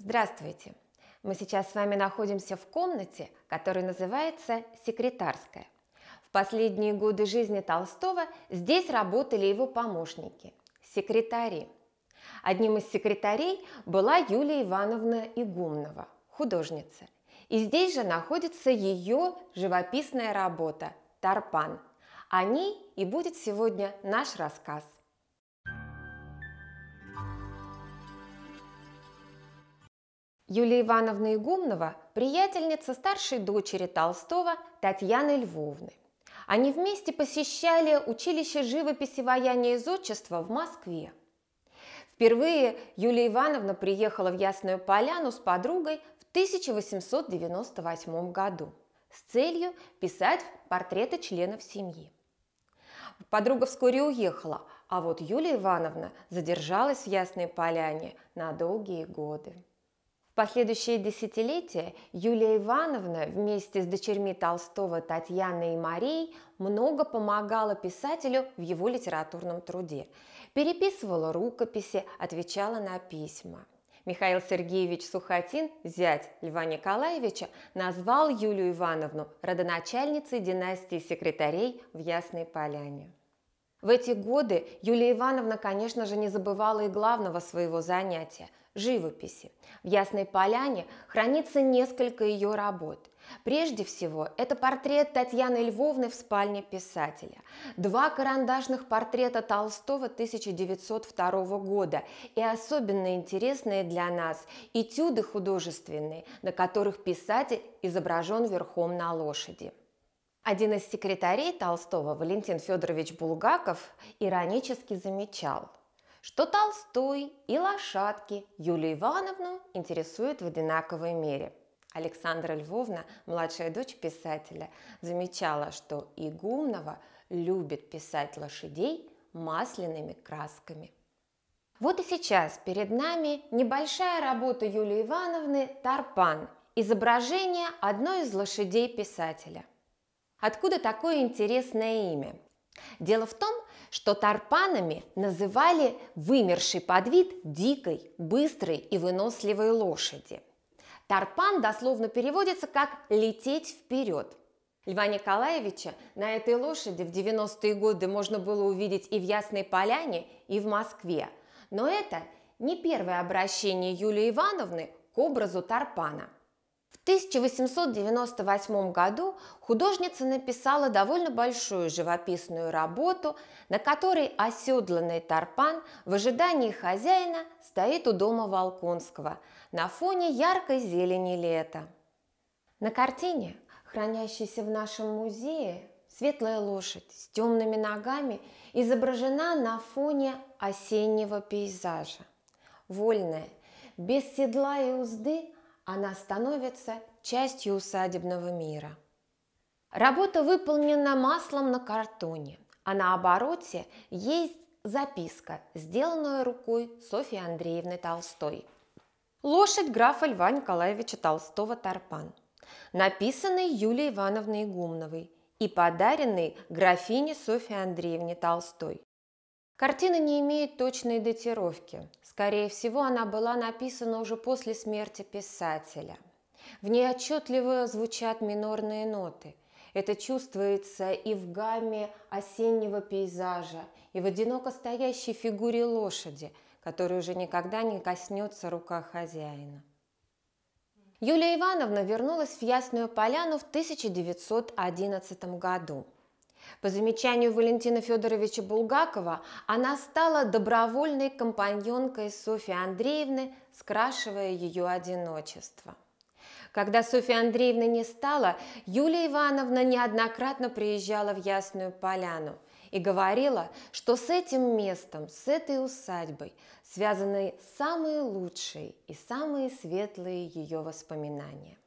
Здравствуйте! Мы сейчас с вами находимся в комнате, которая называется «Секретарская». В последние годы жизни Толстого здесь работали его помощники – секретари. Одним из секретарей была Юлия Ивановна Игумнова, художница. И здесь же находится ее живописная работа «Тарпан». О ней и будет сегодня наш рассказ. Юлия Ивановна Игумнова – приятельница старшей дочери Толстого Татьяны Львовны. Они вместе посещали училище живописи ваяния и зодчества в Москве. Впервые Юлия Ивановна приехала в Ясную Поляну с подругой в 1898 году с целью писать портреты членов семьи. Подруга вскоре уехала, а вот Юлия Ивановна задержалась в Ясной Поляне на долгие годы. В последующие десятилетия Юлия Ивановна вместе с дочерьми Толстого Татьяной и Марией много помогала писателю в его литературном труде. Переписывала рукописи, отвечала на письма. Михаил Сергеевич Сухотин, зять Льва Николаевича, назвал Юлию Ивановну родоначальницей династии секретарей в Ясной Поляне. В эти годы Юлия Ивановна, конечно же, не забывала и главного своего занятия – живописи. В Ясной Поляне хранится несколько ее работ. Прежде всего, это портрет Татьяны Львовны в спальне писателя, 2 карандашных портрета Толстого 1902 года и особенно интересные для нас этюды художественные, на которых писатель изображен верхом на лошади. Один из секретарей Толстого, Валентин Федорович Булгаков, иронически замечал, что Толстой и лошадки Юлию Ивановну интересуют в одинаковой мере. Александра Львовна, младшая дочь писателя, замечала, что Игумнова любит писать лошадей масляными красками. Вот и сейчас перед нами небольшая работа Юлии Ивановны «Тарпан» – изображение одной из лошадей писателя. Откуда такое интересное имя? Дело в том, что тарпанами называли вымерший подвид дикой, быстрой и выносливой лошади. Тарпан дословно переводится как «лететь вперед». Льва Николаевича на этой лошади в 90-е годы можно было увидеть и в Ясной Поляне, и в Москве. Но это не первое обращение Юлии Ивановны к образу тарпана. В 1898 году художница написала довольно большую живописную работу, на которой оседланный тарпан в ожидании хозяина стоит у дома Волконского на фоне яркой зелени лета. На картине, хранящейся в нашем музее, светлая лошадь с темными ногами изображена на фоне осеннего пейзажа. Вольная, без седла и узды, она становится частью усадебного мира. Работа выполнена маслом на картоне, а на обороте есть записка, сделанная рукой Софьи Андреевны Толстой. Лошадь графа Льва Николаевича Толстого «Тарпан», написанный Юлией Ивановной Игумновой и подаренный графине Софье Андреевне Толстой. Картина не имеет точной датировки. Скорее всего, она была написана уже после смерти писателя. В ней отчетливо звучат минорные ноты. Это чувствуется и в гамме осеннего пейзажа, и в одиноко стоящей фигуре лошади, которая уже никогда не коснется рука хозяина. Юлия Ивановна вернулась в Ясную Поляну в 1911 году. По замечанию Валентина Федоровича Булгакова, она стала добровольной компаньонкой Софьи Андреевны, скрашивая ее одиночество. Когда Софья Андреевна не стала, Юлия Ивановна неоднократно приезжала в Ясную Поляну и говорила, что с этим местом, с этой усадьбой связаны самые лучшие и самые светлые ее воспоминания.